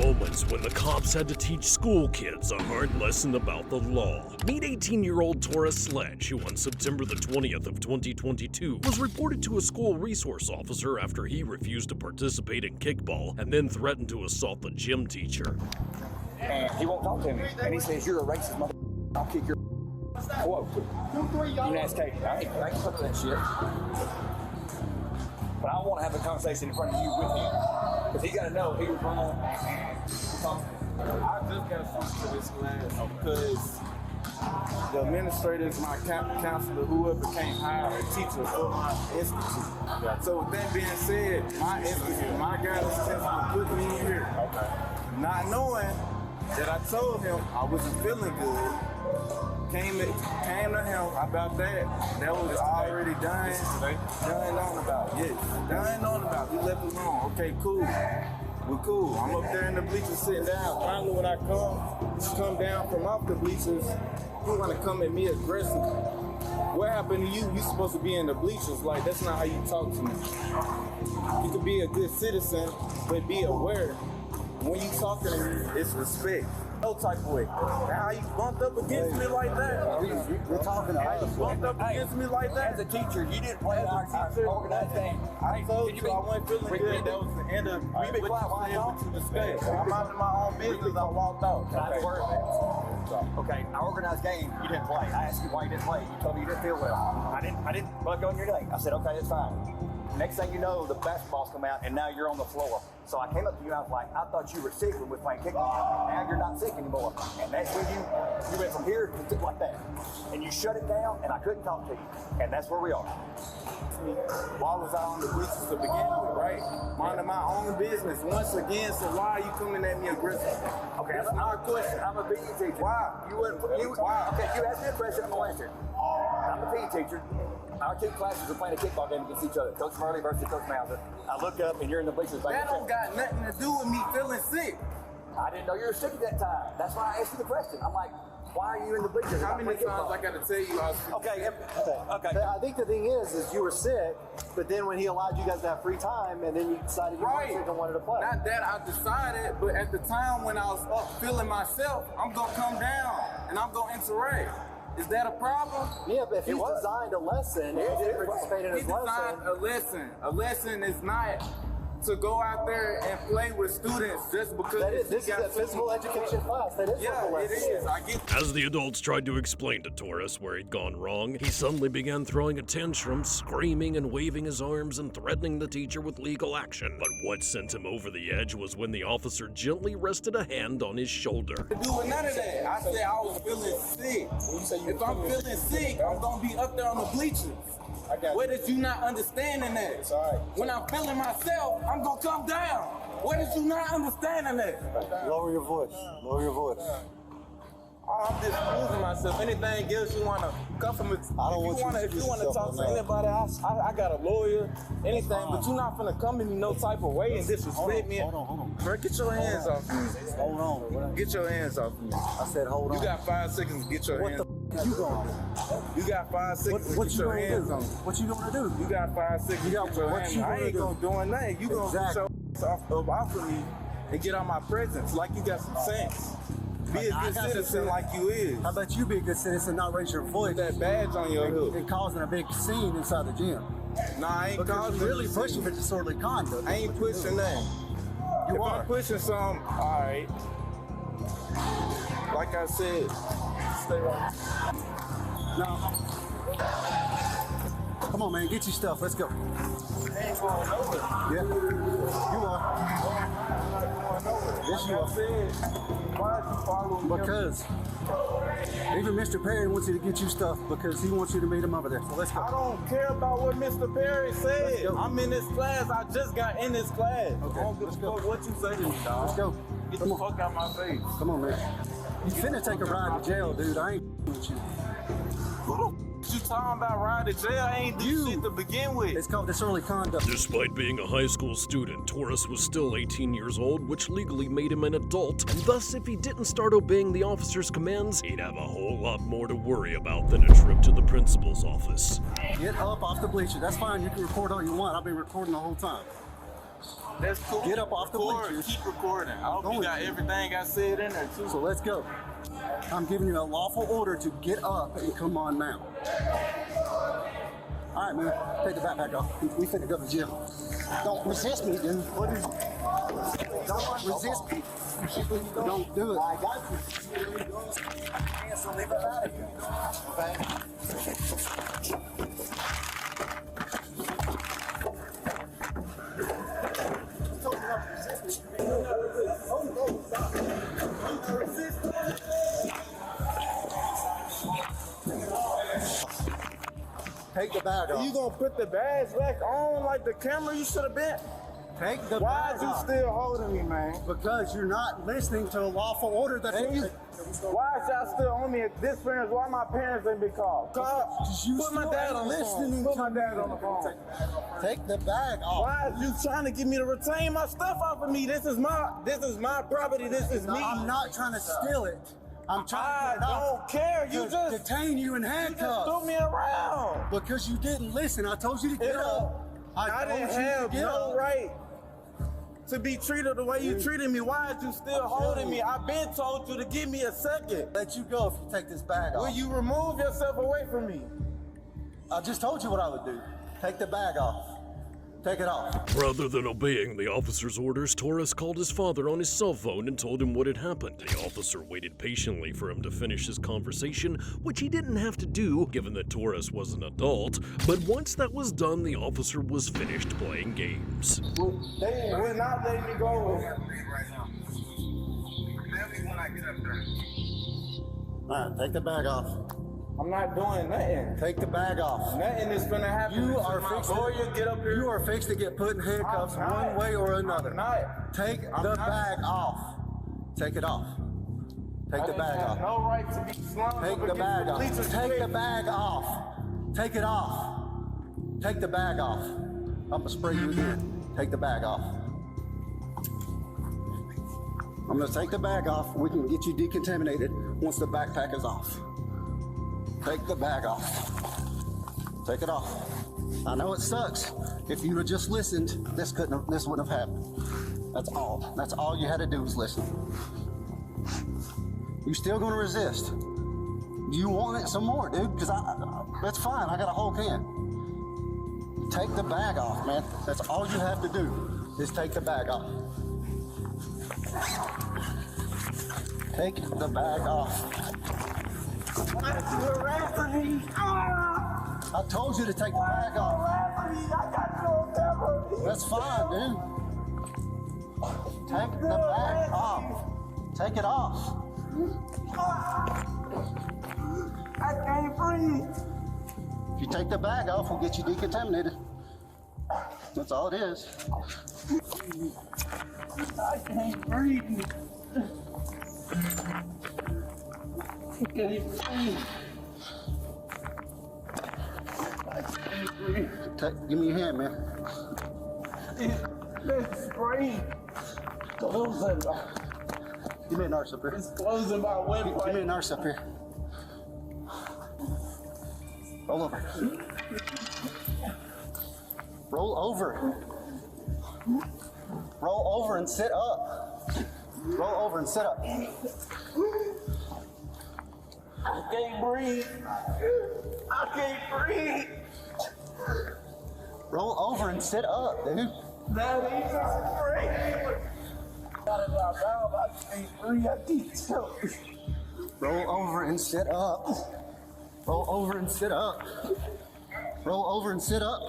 moments when the cops had to teach school kids a hard lesson about the law. Meet 18-year-old Taurus Sledge, who on September the 20th of 2022 was reported to a school resource officer after he refused to participate in kickball and then threatened to assault the gym teacher. And he won't talk to me. And he says, "You're a racist mother. I'll kick your quote." And that's Katie. I ain't put that shit. But I want to have a conversation in front of you with him. Because he got to know he was wrong. I just got switched to this class because the administrators, my counselor, whoever came hire a teacher for my institute. So with that being said, my institute, my guidance counselor put me in here. Not knowing that I told him I wasn't feeling good. Came to him about that. That was already done on about. Yes, done on about. We left it alone. Okay, cool. We're cool. I'm up there in the bleachers sitting down. Finally, when I come down from off the bleachers, you want to come at me aggressive. What happened to you? You supposed to be in the bleachers. Like, that's not how you talk to me. You could be a good citizen, but be aware. When you talking to me, it's respect. No type of way. Now, how you bumped up against me like that? You're talking to us. You bumped up against me like that? As a teacher, you didn't play our organized game. I told you I wasn't feeling good. That was the end of what you said to discuss. I'm minding my own business. I walked out. Okay, our organized game, you didn't play. I asked you why you didn't play. You told me you didn't feel well. I didn't bug on your day. I said, okay, that's fine. Next thing you know, the basketballs come out, and now you're on the floor. So I came up to you, and I was like, I thought you were sick when we were playing kickball. Now you're not sick anymore. And that's when you went from here to like that. And you shut it down, and I couldn't talk to you. And that's where we are. Why was I on the bleachers to begin with, right? Minding my own business. Once again, so why are you coming at me aggressive? Okay, that's not a question. I'm a PE teacher. Why? Why? Okay, you asked me a question, I'm going to answer. I'm a PE teacher. Our two classes are playing a kickball game against each other. Coach Murley versus Coach Mauser. I look up and you're in the bleachers. That don't got nothing to do with me feeling sick. I didn't know you were sick at that time. That's why I asked you the question. I'm like, why are you in the bleachers? How many times I got to tell you I was sick? Okay. I think the thing is you were sick, but then when he allowed you guys to have free time, and then you decided you weren't sick and wanted to play. Not that I decided, but at the time when I was up feeling myself, I'm going to come down and I'm going to interact. Is that a problem? Yeah, but if he designed a lesson, you didn't participate in his lesson. He designed a lesson. A lesson is not to go out there and play with students just because this is a physical education class. That is what the lesson is. I get. As the adults tried to explain to Taurus where he'd gone wrong, he suddenly began throwing a tantrum, screaming and waving his arms and threatening the teacher with legal action. But what sent him over the edge was when the officer gently rested a hand on his shoulder. To do with none of that. I said I was feeling sick. If I'm feeling sick, I'm gonna be up there on the bleachers. What is you not understanding that? It's all right. When I'm feeling myself, I'm gonna come down. What is you not understanding that? Lower your voice. Lower your voice. I'm just losing myself. Anything else you wanna come from? If you wanna talk to anybody, I got a lawyer, anything, but you're not finna come to me no type of way and disrespect me. Hold on. Bro, get your hands off me. Hold on. Get your hands off me. I said hold on. You got 5 seconds to get your hands. What you gonna do? You got 5 seconds What to you get your gonna hands do? on me. What you gonna do? You got 5 seconds to get your hands on me. I ain't gonna do nothing. You gonna get your ass off of me and get out my presence like you got some sense. Be a good citizen like you is. How about you be a good citizen, not raise your voice? Put that badge on your hood. And causing a big scene inside the gym. Nah, I ain't causing really pushing for disorderly conduct. I ain't pushing nothing. If I'm pushing something, all right. Like I said, stay right. No. Come on, man, get your stuff. Let's go. I ain't going nowhere. Yeah, you are. Yes, you are. Why did you follow me? Because even Mr. Perry wants you to get you stuff because he wants you to meet him over there. So let's go. I don't care about what Mr. Perry said. I'm in this class. I just got in this class. Okay, I don't give a fuck what you say to me, dog. Let's go. Get the fuck out my face. Come on, man. You finna take a ride to jail, dude. I ain't with you. Who the f you talking about ride to jail? I ain't do shit to begin with. It's called disorderly conduct. Despite being a high school student, Taurus was still 18 years old, which legally made him an adult, and thus if he didn't start obeying the officer's commands, he'd have a whole lot more to worry about than a trip to the principal's office. Get up off the bleacher. That's fine. You can record all you want. I've been recording the whole time. That's cool. Get up off the Record, bleachers. keep recording. I hope Going you got to. everything I said in there too. So let's go. I'm giving you a lawful order to get up and come on now. All right, man. Take the backpack off. We finna go to jail. Don't resist me, dude. What is? Don't resist me. Don't do it. I got you. So leave it out of here. Okay. Take the bag off. You gonna put the badge back on like the camera you should have been? Take the Why bag is you off. still holding me, man? Because you're not listening to a lawful order that Why is y'all still on me? This parents, why my parents ain't been called? you Put my still dad ain't on the listening phone. Put to my me. dad on the phone. Take the bag off. Why are you trying to get me to retain my stuff off of me? This is my property. This is No, me. I'm not trying to steal it. I'm trying I to get it off. don't care. You To just detain you in threw handcuffs me around. because you didn't listen. I told you to get up. I told didn't you to have get no up. right to be treated the way you treated me. Why are you still holding me? I've been told you to give me a second. Let you go if you take this bag Will off. you remove yourself away from me? I just told you what I would do. Take the bag off. Take it off. Rather than obeying the officer's orders, Torres called his father on his cell phone and told him what had happened. The officer waited patiently for him to finish his conversation, which he didn't have to do given that Torres was an adult. But once that was done, the officer was finished playing games. They will not let me go. All right, take the bag off. I'm not doing nothing. Take the bag off. Nothing is gonna happen. You until are my fixed. lawyer get up here. You are fixed to get put in handcuffs I'm not. one way or another. I'm not. Take I'm the not. bag off. Take it off. Take I the didn't bag have off. no right to be slung Take up the against bag off. bleachers Take the quick. bag off. Take it off. Take the bag off. I'm gonna spray you again. Take the bag off. I'm gonna take the bag off. We can get you decontaminated once the backpack is off. Take the bag off. Take it off. I know it sucks. If you'd have just listened, this wouldn't have happened. That's all. That's all you had to do was listen. You still gonna resist? You want it some more, dude? Because that's fine. I got a whole can. Take the bag off, man. That's all you have to do is take the bag off. Take the bag off. Why did you harassing me? I told you to take the bag off. Harassing me? I got no temper. That's fine, dude. Take the bag off. Take it off. I can't breathe. If you take the bag off, we'll get you decontaminated. That's all it is. I can't breathe. I can't breathe. I can't breathe. Give me your hand, man. Let's breathe. Closing. Give me a nurse up here. It's closing my Give me a windpipe. nurse up here. Roll over. Roll over. Roll over and sit up. Roll over and sit up. I can't breathe. I can't breathe. Roll over and sit up, dude. Now they just breathe. Got it out now. I can't breathe. I can't choke. Roll over and sit up. Roll over and sit up. Roll over and sit up.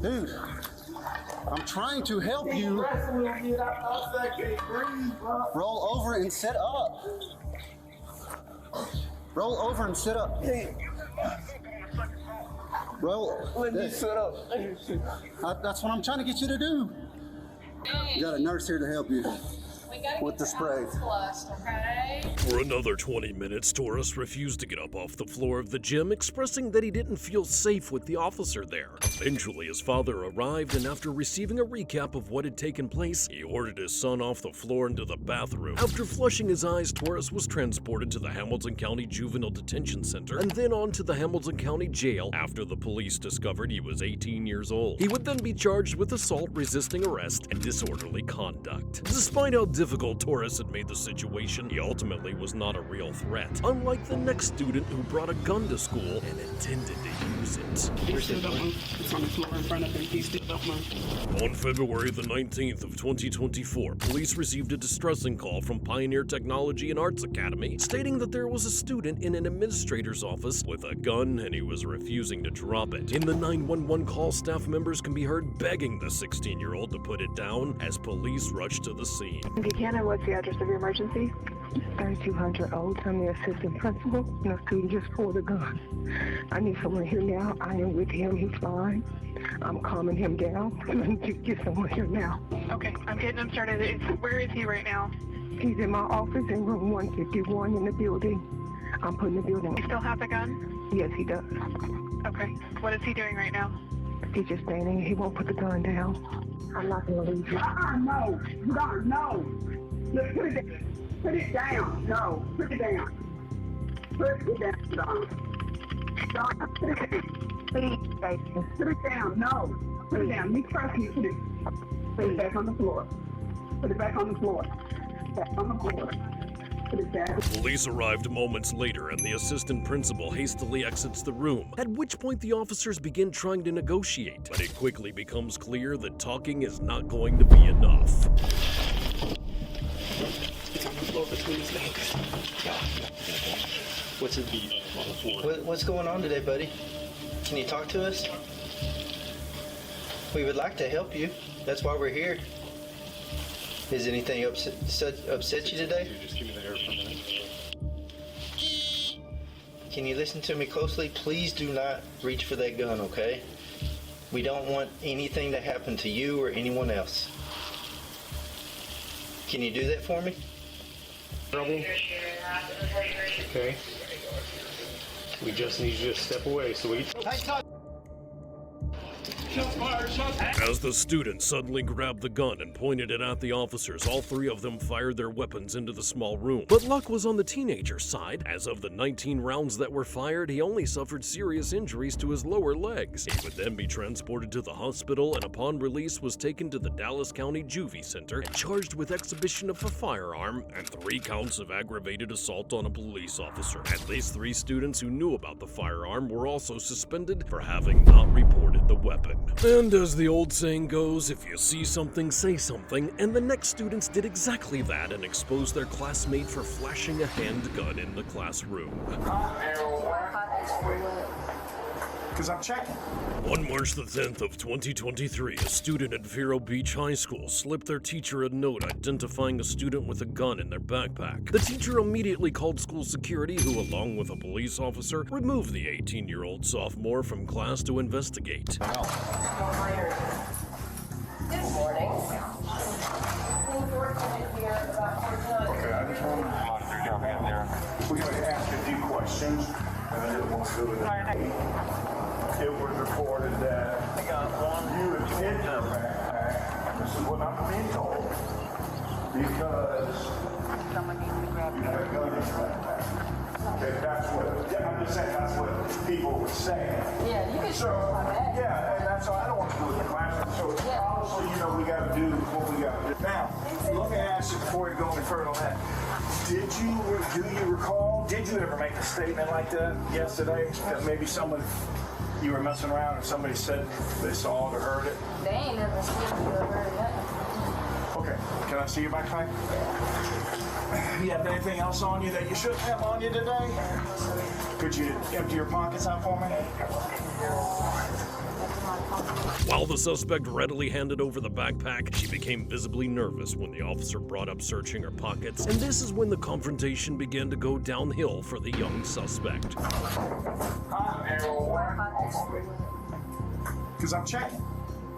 Dude, I'm trying to help you. Wrestling with me, I can't breathe, bro. Roll over and sit up. Roll over and sit up. Roll. Let me sit up. That's what I'm trying to get you to do. You got a nurse here to help you. with the spray. For another 20 minutes, Torres refused to get up off the floor of the gym, expressing that he didn't feel safe with the officer there. Eventually, his father arrived, and after receiving a recap of what had taken place, he ordered his son off the floor into the bathroom. After flushing his eyes, Torres was transported to the Hamilton County Juvenile Detention Center and then on to the Hamilton County Jail after the police discovered he was 18 years old. He would then be charged with assault, resisting arrest, and disorderly conduct. Despite how difficult Torres had made the situation, he ultimately was not a real threat, unlike the next student who brought a gun to school and intended to use it. He still don't move. It's on the floor in front of him. He still don't move. On February the 19th of 2024, police received a distressing call from Pioneer Technology and Arts Academy stating that there was a student in an administrator's office with a gun and he was refusing to drop it. In the 911 call, staff members can be heard begging the 16-year-old to put it down as police rushed to the scene. Buchanan, what's the address of your emergency? 3200 Old. I'm the assistant principal. No student just pulled a gun. I need someone here now. I am with him. He's fine. I'm calming him down. I need to get someone here now. Okay, I'm getting him started. Where is he right now? He's in my office in room 151 in the building. I'm putting the building. He still has a gun? Yes, he does. Okay. What is he doing right now? He's just standing. He won't put the gun down. I'm not going to leave you. No. No. Look, put it down. Put it down. No. Put it down. Put it down, Don. Don, put it down. Please, Jason. Put it down. No. Put it down. Me personally, put it back on the floor. Put it back on the floor. Back on the floor. Put it down. Police arrived moments later and the assistant principal hastily exits the room, at which point the officers begin trying to negotiate. But it quickly becomes clear that talking is not going to be enough. It's on the floor between his legs. What's it be on the floor? What's going on today, buddy? Can you talk to us? We would like to help you. That's why we're here. Is anything upset you today? Just give me the air for a minute. Can you listen to me closely? Please do not reach for that gun, okay? We don't want anything to happen to you or anyone else. Can you do that for me? Trouble? Okay. We just need you to step away so we can... As the student suddenly grabbed the gun and pointed it at the officers, all three of them fired their weapons into the small room. But luck was on the teenager's side. As of the 19 rounds that were fired, he only suffered serious injuries to his lower legs. He would then be transported to the hospital and upon release was taken to the Dallas County Juvie Center and charged with exhibition of a firearm and 3 counts of aggravated assault on a police officer. At least 3 students who knew about the firearm were also suspended for having not reported the weapon. And as the old saying goes, if you see something, say something, and the next students did exactly that and exposed their classmate for flashing a handgun in the classroom. Because I'm checking. On March the 10th of 2023, a student at Vero Beach High School slipped their teacher a note identifying a student with a gun in their backpack. The teacher immediately called school security, who, along with a police officer, removed the 18-year-old sophomore from class to investigate. Good morning. Okay, I just want to monitor jumping in there. We're going to ask a few questions, and I didn't want to do it. It was reported that you had hidden a backpack. This is what I'm being told. Because Someone needs to grab you have a gun in your backpack. Okay, that's what, yeah, I'm just saying that's what people were saying. Yeah, you can So, show my bag. yeah, and that's what I don't want to do with the classroom. So, obviously, you know, we got to do what we got to do. Now, let me ask you before you go any further on that. Do you recall, did you ever make a statement like that yesterday? That maybe someone, you were messing around and somebody said they saw it or heard it? They ain't never seen you or heard that. Okay, can I see your backpack? You have anything else on you that you shouldn't have on you today? Could you empty your pockets out for me? While the suspect readily handed over the backpack, she became visibly nervous when the officer brought up searching her pockets, and this is when the confrontation began to go downhill for the young suspect. Because I'm checking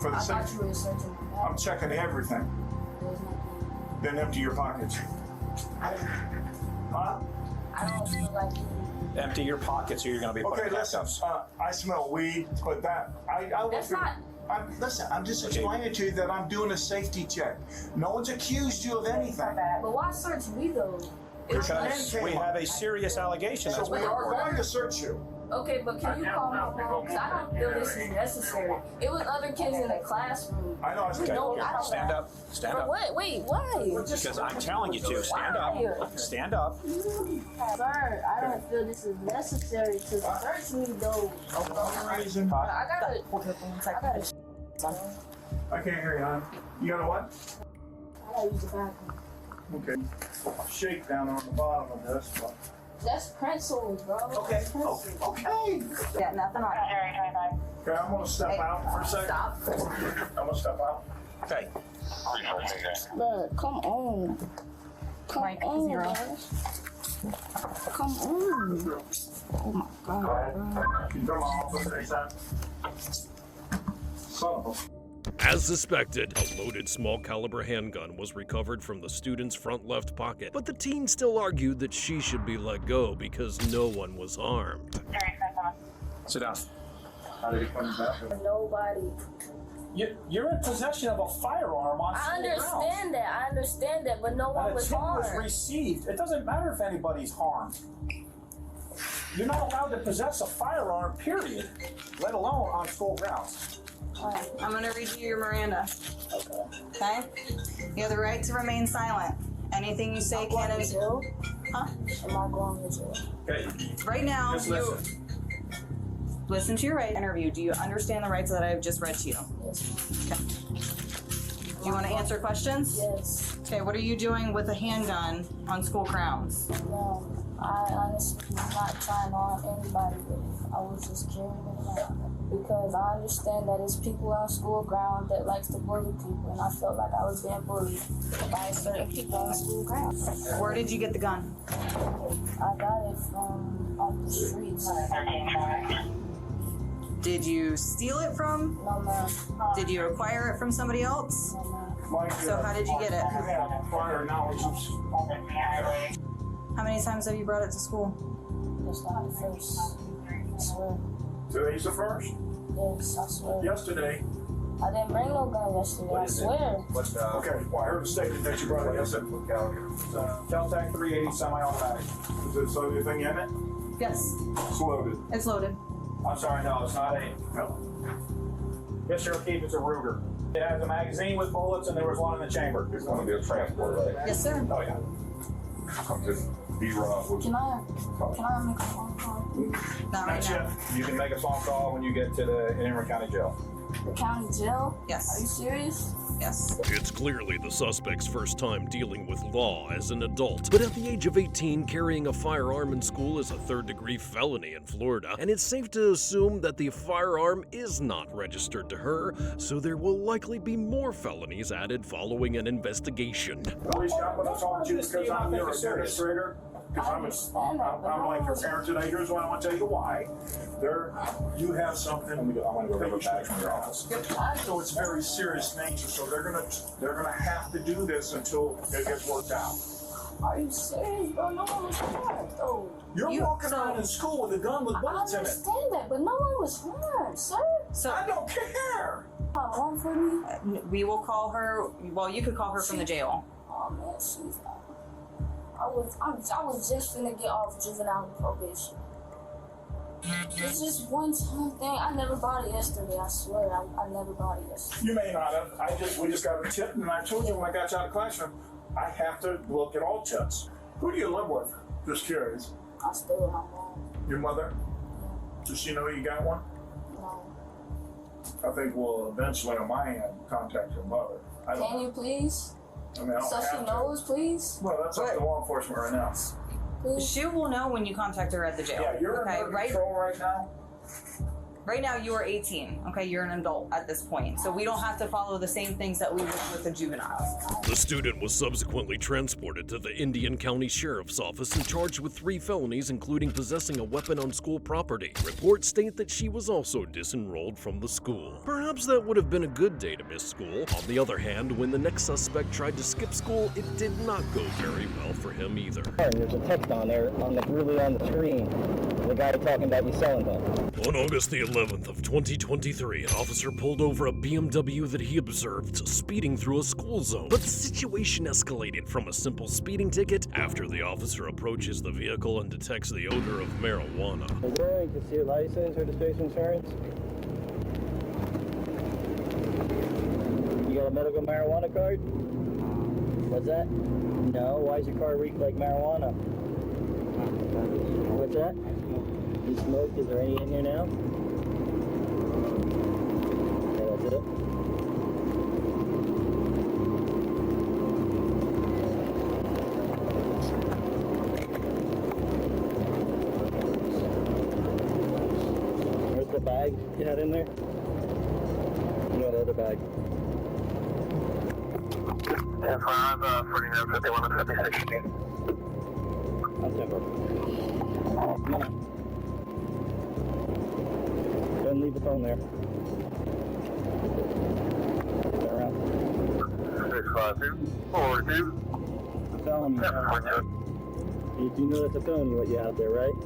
for the I thought safety. you were searching the bag. I'm checking everything. There's nothing. Then empty your pockets. Huh? I don't feel like you. Empty your pockets or you're going to be put Okay, in listen, handcuffs. I smell weed, but That's not. listen, I'm just explaining to you that I'm doing a safety check. No one's accused you of anything. But why search me though? Because we have a serious allegation. So That's we what are going to search you. Okay, but can you call my phone? Because I don't feel this is necessary. It was other kids in the classroom. I know. You know, I don't. Stand up. Stand For up. what? Wait, why? Because I'm telling you to. Stand up. Stand up. Sir, I don't feel this is necessary to search me though. I gotta. I can't hear you, hon. You got a what? I gotta use the bathroom. Okay. Shake down on the bottom of this. But... That's pretzels, bro. Okay. That's pretzels. Okay. Yeah, nothing on it. Okay, I'm gonna step out for a second. Stop. I'm gonna step out. Okay. Look, come on. Come Mike, on, 0. guys. Come on. Oh my God, bro. Can you turn my office ASAP? Son of a... As suspected, a loaded small caliber handgun was recovered from the student's front left pocket, but the teen still argued that she should be let go because no one was harmed. Sit down. How did he come back? Nobody. You're in possession of a firearm on I school understand that, but no one grounds. was A tip was harmed. received. It doesn't matter if anybody's harmed. You're not allowed to possess a firearm, period, let alone on school grounds. I'm going to read you your Miranda. Okay? You have the right to remain silent. Anything you say can... Am I going to jail? Okay. Right now, Just you... Listen to your right interview. Do you understand the rights that I have just read to you? Yes. Okay. Do you want to answer questions? Yes. Okay, what are you doing with a handgun on school grounds? No, I honestly was not trying on anybody with it. I was just carrying it around. Because I understand that it's people on school ground that likes to bully people, and I felt like I was being bullied by certain people on school ground. Where did you get the gun? I got it from off the streets. Did you steal it from? No, ma'am. Did you acquire it from somebody else? No, ma'am. Mike, So how did you get it? You have prior knowledge of... How many times have you brought it to school? That's not the first. I swear. Today's the first? Yes, I swear. Yesterday. I didn't bring no gun yesterday, I swear. Okay, well, I heard a statement that you brought it yesterday. Cal-Tac 380 semi-automatic. Is it so anything in it? Yes, It's loaded. it's loaded. I'm sorry, no, it's not a... No. Yes, Sheriff Keith, it's a Ruger. It has a magazine with bullets, and there was one in the chamber. It's going to be a transport, right? Yes, sir. Oh, yeah. I'm just B-Rob. Can I make a phone call? Not right now. You can make a phone call when you get to the Emory County Jail. The county jail? Yes. Are you serious? Yes. It's clearly the suspect's first time dealing with law as an adult, but at the age of 18, carrying a firearm in school is a third-degree felony in Florida, and it's safe to assume that the firearm is not registered to her, so there will likely be more felonies added following an investigation. Police got what I told you because I'm your administrator. Because I'm like your parent today. Here's why I want to tell you why. You have something. I'm gonna go grab a badge from your office. So it's very serious nature. So they're gonna have to do this until it gets worked out. Are you serious, bro? No one was harmed, though. You're walking around in school with a gun with I bullets in it. understand that, but no one was harmed, sir. So I don't care. Mom for me? we will call her. Well, you could call her from the jail. Oh man, she's not. I was just finna get off juvenile probation. It's just one time thing. I never bought it yesterday. I swear, I never bought it yesterday. You may not have. We just got a tip, and I told you when I got you out of the classroom, I have to look at all tips. Who do you live with? Just curious. I stay with my mom. Your mother? Does she know you got one? No. I think we'll eventually, on my end, contact your mother. Can you please? I mean, I don't So have she to. knows, please? Well, that's up to law enforcement right now. Please? She will know when you contact her at the jail. Yeah, you're okay, under right? control right now. Right now, you are 18, okay? You're an adult at this point. So we don't have to follow the same things that we would with the juveniles. The student was subsequently transported to the Indian County Sheriff's Office and charged with 3 felonies, including possessing a weapon on school property. Reports state that she was also disenrolled from the school. Perhaps that would have been a good day to miss school. On the other hand, when the next suspect tried to skip school, it did not go very well for him either. There's a text on there, really on the screen. The guy talking about you selling him. On August the 11th of 2023, an officer pulled over a BMW that he observed speeding through a school zone. But the situation escalated from a simple speeding ticket after the officer approaches the vehicle and detects the odor of marijuana. Are you going to see your license, registration, insurance? You got a medical marijuana card? What's that? No, why does your car reek like marijuana? What's that? You smoked? Is there any in here now? Okay, that's it. Where's the bag you had in there? No, the other bag. And 5, 49, 51, 56. That's it. Come on. Don't leave the phone there. Turn around. 652, 42. Felony. You do know that's a felony what you have there, right?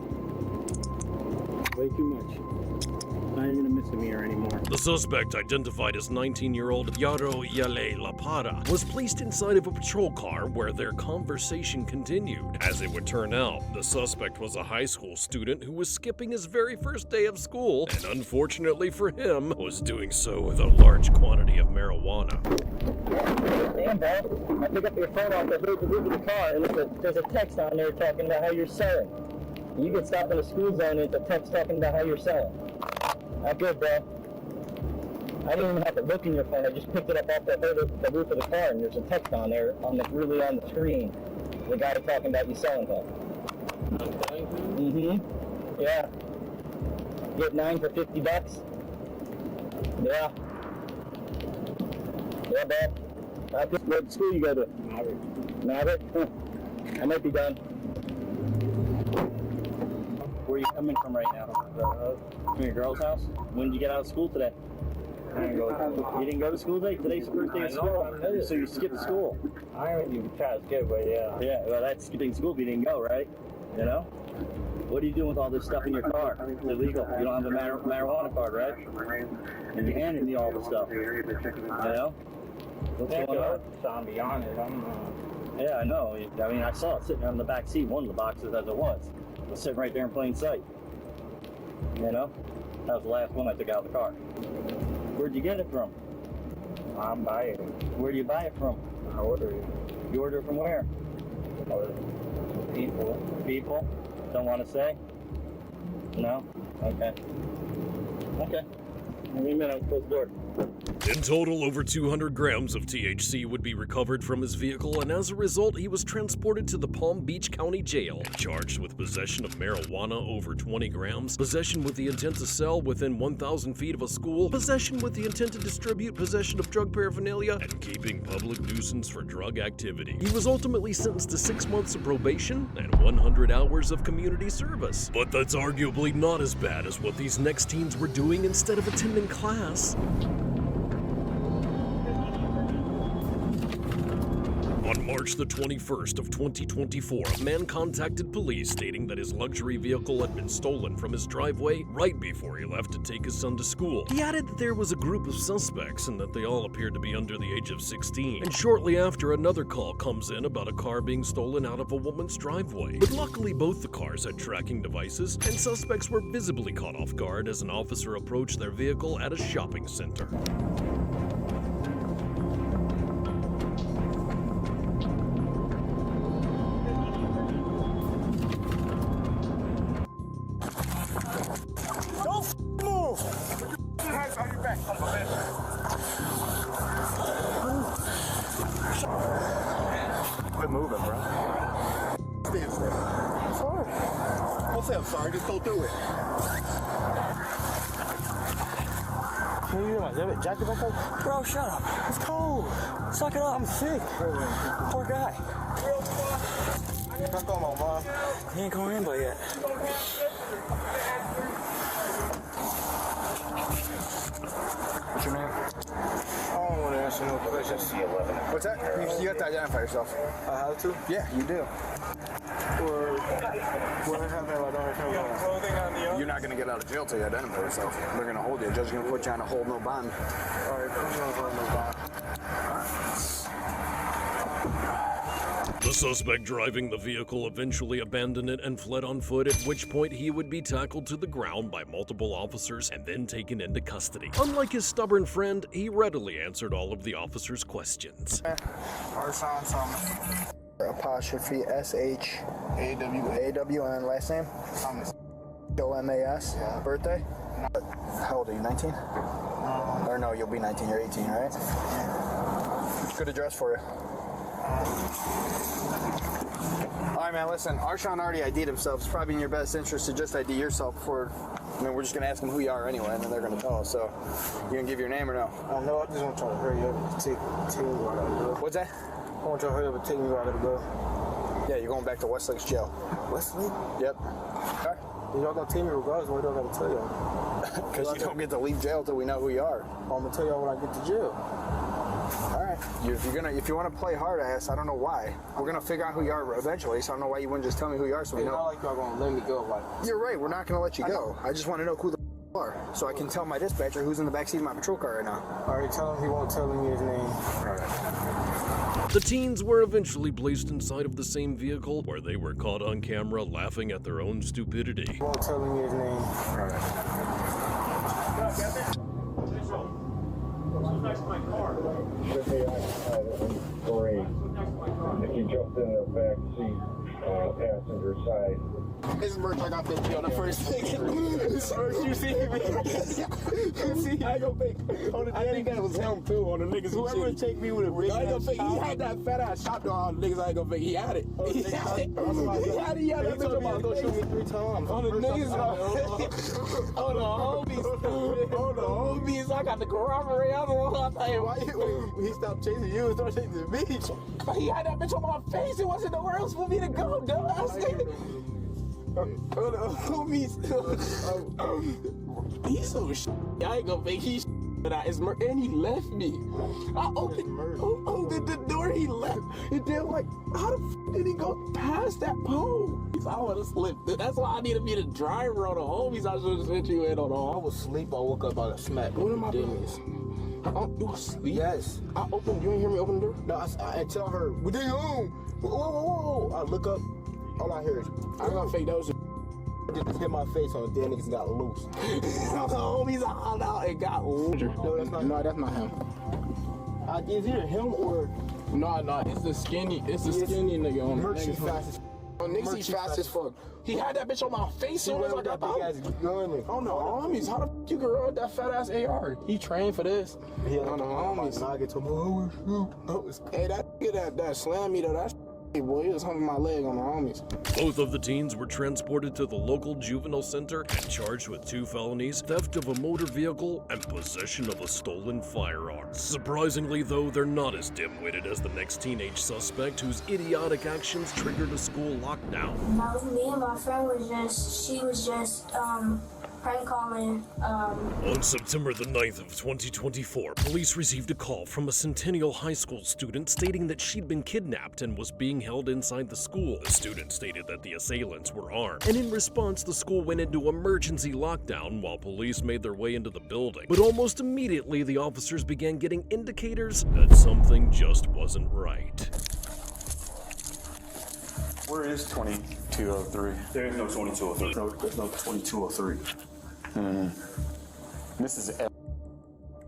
Way too much. Not even a misdemeanor anymore. The suspect, identified as 19-year-old Yaro Yale Lapara, was placed inside of a patrol car where their conversation continued. As it would turn out, the suspect was a high school student who was skipping his very first day of school, and unfortunately for him, was doing so with a large quantity of marijuana. Damn, bro. I pick up your phone off the roof of the car, and there's a text on there talking about how you're selling. You get stopped in the school zone, and it's a text talking about how you're selling. Not good, bro. I didn't even have to look in your phone. I just picked it up off the roof of the car, and there's a text on there, really on the screen. The guy talking about you selling him. Mm-hmm. Yeah. Get 9 for $50. Yeah. Yeah, bro. What school you go to? Maverick. Huh. I might be done. Where are you coming from right now? From your girl's house? When did you get out of school today? You didn't go to school today? Today's the first day of school. So you skipped school. I heard you tried to skip, but yeah. Yeah, well, that's skipping school if you didn't go, right? You know? What are you doing with all this stuff in your car? It's illegal. You don't have a marijuana card, right? And you handed me all the stuff. You know? What's going on? I'll be honest. Yeah, I know. I mean, I saw it sitting on the back seat, one of the boxes as it was. It was sitting right there in plain sight. You know? That was the last one I took out of the car. Where'd you get it from? I'm buying it. Where do you buy it from? I order it. You order it from where? People. People? Don't want to say? No? Okay. Okay. Give me a minute, I'll close the door. In total, over 200 grams of THC would be recovered from his vehicle, and as a result, he was transported to the Palm Beach County Jail, charged with possession of marijuana over 20 grams, possession with the intent to sell within 1,000 feet of a school, possession with the intent to distribute, possession of drug paraphernalia, and keeping public nuisance for drug activity. He was ultimately sentenced to 6 months of probation and 100 hours of community service. But that's arguably not as bad as what these next teens were doing instead of attending class. On March the 21st of 2024, a man contacted police stating that his luxury vehicle had been stolen from his driveway right before he left to take his son to school. He added that there was a group of suspects and that they all appeared to be under the age of 16. And shortly after, another call comes in about a car being stolen out of a woman's driveway. But luckily, both the cars had tracking devices, and suspects were visibly caught off guard as an officer approached their vehicle at a shopping center. Quit moving, bro. Stand still. I'm sorry. Don't say I'm sorry, just don't do it. What are you doing? Is that jacket back up? Bro, shut up. It's cold. Suck it up. I'm sick. Poor guy. Come on, Mom. He ain't coming in, but yet. What's your name? I don't want to answer no questions. What's that? You have to identify yourself. I have to? Yeah, you do. You're not going to get out of jail till you identify yourself. They're going to hold you. The judge is going to put you on a hold no bond. All right, put me on hold no bond. The suspect driving the vehicle eventually abandoned it and fled on foot, at which point he would be tackled to the ground by multiple officers and then taken into custody. Unlike his stubborn friend, he readily answered all of the officers' questions. Apostrophe S-H-A-W-N, last name? O-M-A-S, birthday? How old are you, 19? Or no, you'll be 19, you're 18, right? Good address for you. Alright, man, listen, Arshawn already ID'd himself. It's probably in your best interest to just ID yourself before. I mean, we're just gonna ask them who you are anyway, and then they're gonna tell us. So, you gonna give your name or no? No, I just want y'all to hurry up and take me where I gotta go. What's that? I want y'all to hurry up and take me where I gotta go. Yeah, you're going back to Westlake's jail. Westlake? Yep. Okay. Y'all gonna take me regardless. What do I gotta tell y'all? Because you don't get to leave jail till we know who you are. I'm gonna tell y'all when I get to jail. All right. If you want to play hard ass, I don't know why. We're gonna figure out who you are eventually. So I don't know why you wouldn't just tell me who you are. So we know. It's not like y'all gonna let me go. Like you're right. We're not gonna let you go. I just want to know who the are, so I can tell my dispatcher who's in the backseat of my patrol car right now. All right. Tell him he won't tell me his name. All right. The teens were eventually placed inside of the same vehicle, where they were caught on camera laughing at their own stupidity. He won't tell me his name. All right. Next to my car. Great. If you jumped in the back seat, passenger side. This is merch I got that on the first thing. You see me? You see? I go fake. I think that was him too on the niggas. Whoever take me with a big ass fake. He had that fat ass shot door on the niggas. I ain't gonna fake. He had it. He had it. He had it. Bitch about to shoot me 3 times. On the niggas. On the homies. On the homies. I got the corroborate. I don't know how to tell you why he stopped chasing you and started chasing me. But he had that bitch on my face. It wasn't nowhere else for me to go, dumbass. Homies. He's so shit. I ain't gonna make he and he left me. I opened the door, he left. And then like, how the f did he go past that pole? I would have slipped. That's why I need to be the driver on the homies. I should have sent you in on the I was asleep. I woke up out of smack. What am I doing? You asleep? Yes. I opened. You ain't hear me open the door? No, I tell her, we didn't home. Whoa. I look up. All I hear is, I ain't gonna fake those. Just hit my face on it, then niggas got loose. The homies hauled out and got loose. No, that's not. No, that's not him. Is either him or? No, it's the skinny. It's the skinny nigga on the nigga. Fast as. Niggas fast as fuck. He had that bitch on my face soon as I got out. Oh no, homies, how the f you can run that fat ass AR? He trained for this. Yeah, on the homies. I get to him. Hey, that slammed me though. That's. Boy, he was humping my leg on the homies. Both of the teens were transported to the local juvenile center and charged with 2 felonies, theft of a motor vehicle, and possession of a stolen firearm. Surprisingly, though, they're not as dim-witted as the next teenage suspect whose idiotic actions triggered a school lockdown. Me and my friend she was just prank calling. On September the 9th of 2024, police received a call from a Centennial High School student stating that she'd been kidnapped and was being held inside the school. The student stated that the assailants were armed, and in response, the school went into emergency lockdown while police made their way into the building. But almost immediately, the officers began getting indicators that something just wasn't right. Where is 2203? There is no 2203. No, there's no 2203. This is L.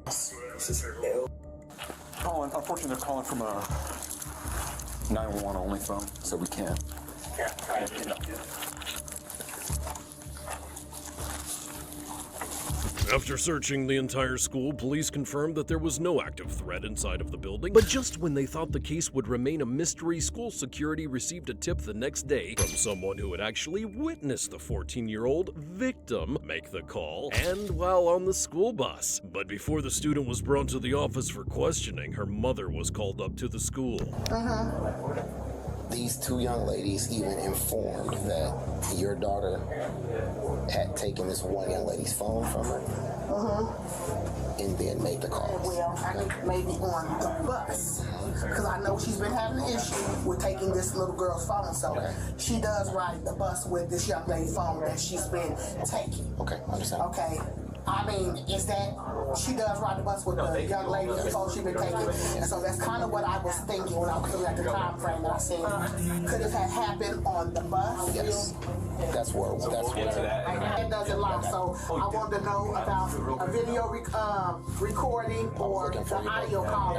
This is L. Oh, unfortunately, they're calling from a 911 only phone, so we can't. Yeah, After searching the entire school, police confirmed that there was no active threat inside of the building. But just when they thought the case would remain a mystery, school security received a tip the next day from someone who had actually witnessed the 14-year-old victim make the call, and while on the school bus. But before the student was brought to the office for questioning, her mother was called up to the school. These two young ladies even informed that your daughter had taken this one young lady's phone from her and then made the call. Well, I think maybe on the bus, because I know she's been having an issue with taking this little girl's phone, so she does ride the bus with this young lady's phone that she's been taking. Okay, understand. Okay. I mean, is that she does ride the bus with the young lady's phone she's been taking? And so that's kind of what I was thinking when I was looking at the time frame that I said, could it have happened on the bus? Yes. That's where It doesn't lock, so I wanted to know about a video recording or the audio call.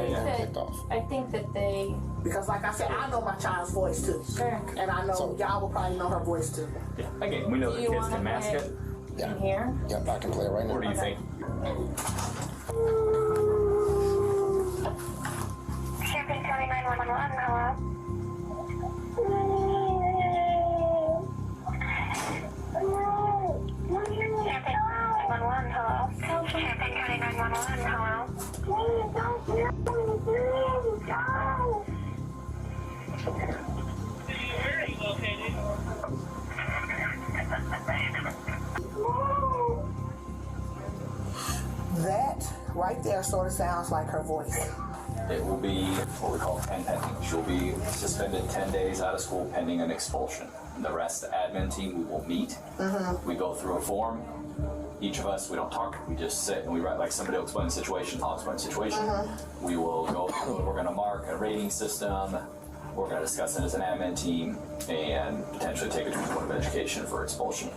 I think that they... Because like I said, I know my child's voice too. Sure. And I know y'all will probably know her voice too. Yeah. Again, we know that kids can mask it. Yeah. In here? Yep, I can play it right now. What do you think? Champaign County 911, hello? Champaign 911, hello? Champaign County 911, hello? Where are you located? That right there sort of sounds like her voice. It will be what we call pen pending. She'll be suspended 10 days out of school pending an expulsion. The rest, the admin team, we will meet. We go through a form. Each of us, we don't talk, we just sit and we write, like somebody will explain the situation, I'll explain the situation. We will go through it, we're gonna mark a rating system, we're gonna discuss it as an admin team, and potentially take it to the Board of Education for expulsion.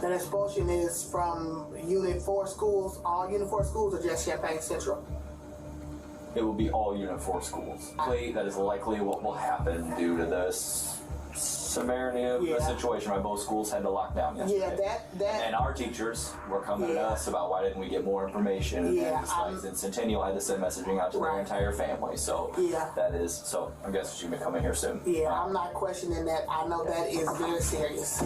That expulsion is from Unit 4 schools, all Unit 4 schools, or just Champaign Central? It will be all Unit 4 schools. That is likely what will happen due to this severity of the situation, right? Both schools had to lock down yesterday. Yeah, that. And our teachers were coming to us about why didn't we get more information. And then Centennial had to send messaging out to their entire family. So that is, so I'm guessing she's gonna be coming here soon. Yeah, I'm not questioning that. I know that is very serious.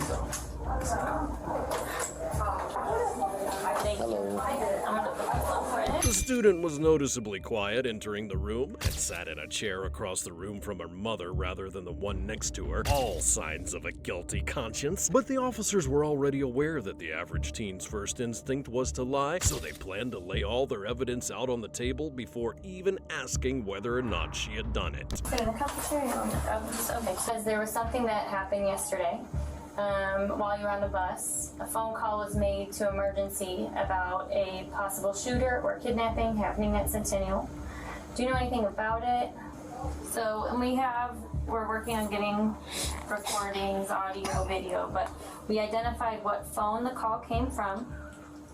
The student was noticeably quiet entering the room and sat in a chair across the room from her mother rather than the one next to her. All signs of a guilty conscience. But the officers were already aware that the average teen's first instinct was to lie, so they planned to lay all their evidence out on the table before even asking whether or not she had done it. Okay, because there was something that happened yesterday. While you were on the bus, a phone call was made to emergency about a possible shooter or kidnapping happening at Centennial. Do you know anything about it? So, and we're working on getting recordings, audio, video, but we identified what phone the call came from.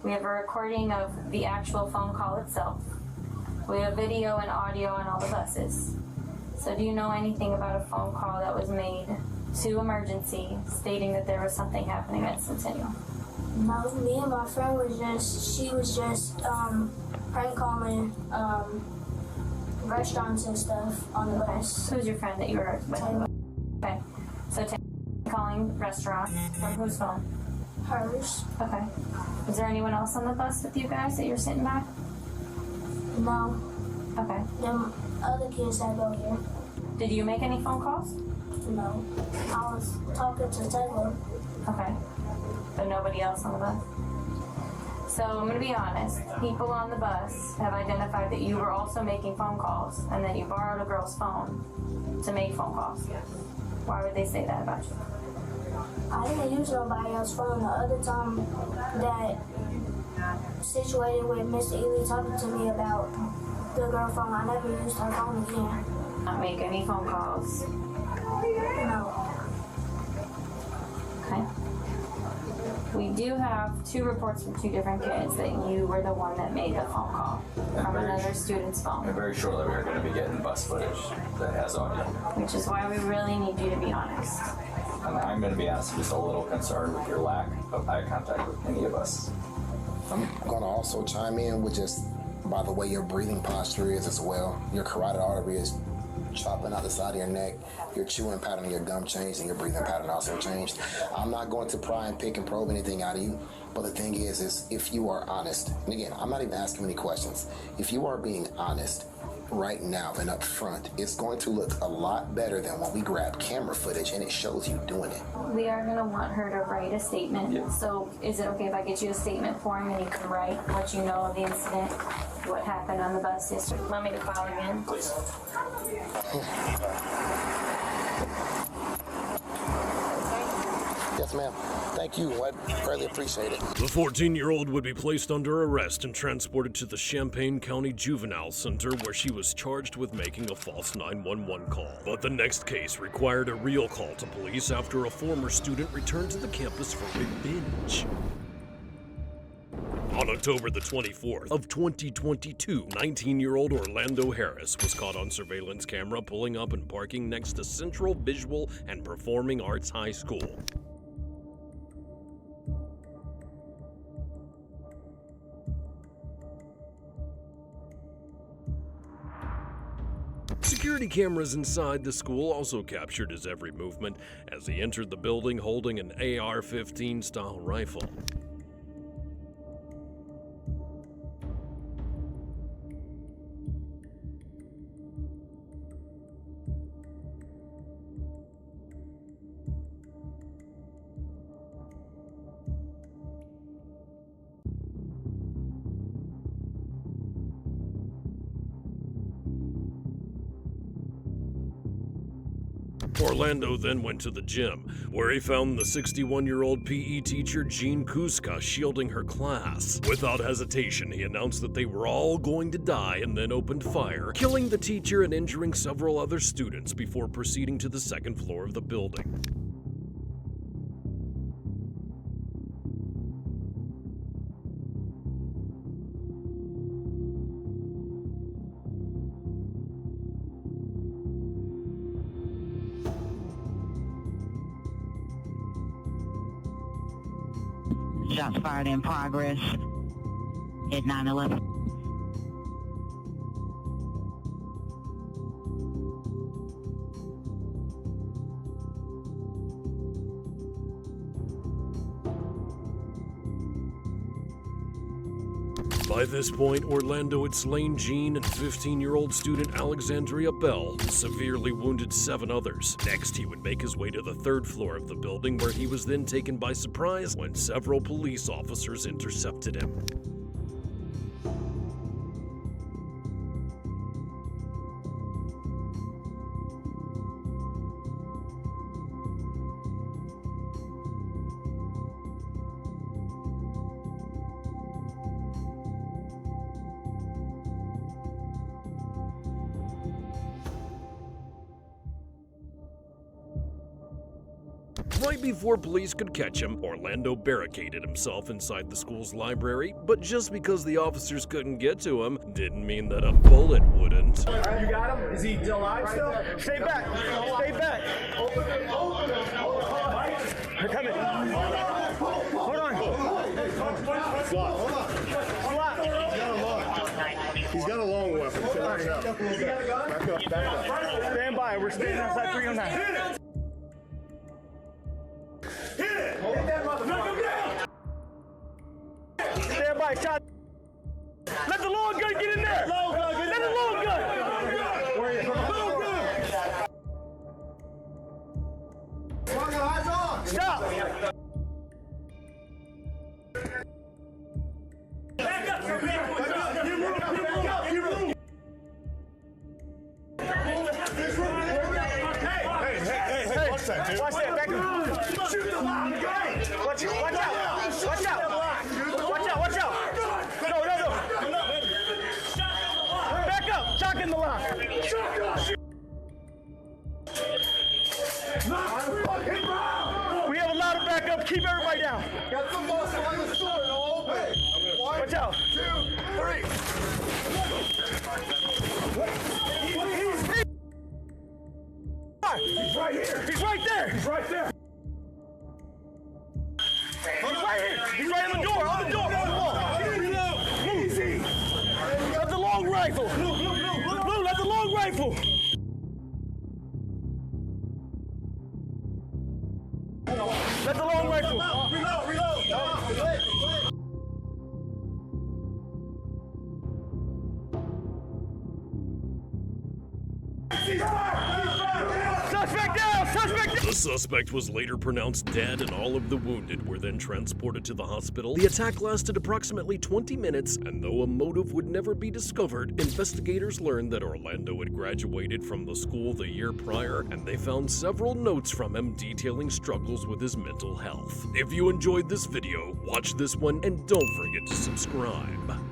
We have a recording of the actual phone call itself. We have video and audio on all the buses. So do you know anything about a phone call that was made to emergency stating that there was something happening at Centennial? No, me and my friend she was just prank calling restaurants and stuff on the bus. Who's your friend that you were with? Okay, so calling restaurant from whose phone? Hers. Okay. Was there anyone else on the bus with you guys that you're sitting by? No. Okay. Them other kids that go here. Did you make any phone calls? No. I was talking to Taylor. Okay. But nobody else on the bus? So I'm going to be honest. People on the bus have identified that you were also making phone calls and that you borrowed a girl's phone to make phone calls. Why would they say that about you? I didn't use nobody else's phone. The other time that situated with Mr. Ely talking to me about the girl phone, I never used her phone again. Not make any phone calls? No. Okay. We do have 2 reports from 2 different kids that you were the one that made the phone call from another student's phone. And very shortly we're going to be getting bus footage that has audio. Which is why we really need you to be honest. And I'm going to be honest, I'm just a little concerned with your lack of eye contact with any of us. I'm going to also chime in with just by the way your breathing posture is as well. Your carotid artery is chopping out the side of your neck. Your chewing pattern and your gum changed, and your breathing pattern also changed. I'm not going to pry and pick and probe anything out of you, but the thing is if you are honest, and again, I'm not even asking any questions. If you are being honest right now and up front, it's going to look a lot better than when we grab camera footage and it shows you doing it. We are going to want her to write a statement. Yeah. So is it okay if I get you a statement form and you can write what you know of the incident, what happened on the bus yesterday? Want me to call again? Please. Yes, ma'am. Thank you. I greatly appreciate it. The 14-year-old would be placed under arrest and transported to the Champaign County Juvenile Center, where she was charged with making a false 911 call. But the next case required a real call to police after a former student returned to the campus for revenge. On October the 24th of 2022, 19-year-old Orlando Harris was caught on surveillance camera pulling up and parking next to Central Visual and Performing Arts High School. Security cameras inside the school also captured his every movement as he entered the building holding an AR-15 style rifle. Orlando then went to the gym, where he found the 61-year-old PE teacher Jean Kuska shielding her class. Without hesitation, he announced that they were all going to die and then opened fire, killing the teacher and injuring several other students before proceeding to the second floor of the building. Shots fired in progress at 9/11. By this point, Orlando had slain Jean and 15-year-old student Alexandria Bell, and severely wounded 7 others. Next, he would make his way to the 3rd floor of the building, where he was then taken by surprise when several police officers intercepted him. Right before police could catch him, Orlando barricaded himself inside the school's library, but just because the officers couldn't get to him didn't mean that a bullet wouldn't. You got him? Is he alive still? Stay back! Stay back! They're coming. Hold on. He's got a long weapon. Back up. Back up. Stand by. We're standing outside 309. Hit that motherfucker! Stand by, shot. Let the long gun get in there! Let the long gun! Stop! Back up! Hey, watch that, back up. Shoot the line, watch out. Watch out. No. Back up, shock in the line. We have a lot of backup, keep everybody down. Got some muscle on the sword, all open. Watch out. 2, 3. He's right here. He's right there. He's right there. He's right here. He's right on the door. On the wall. That's a long rifle. Suspect down! Suspect down! The suspect was later pronounced dead, and all of the wounded were then transported to the hospital. The attack lasted approximately 20 minutes, and though a motive would never be discovered, investigators learned that Orlando had graduated from the school the year prior, and they found several notes from him detailing struggles with his mental health. If you enjoyed this video, watch this one, and don't forget to subscribe.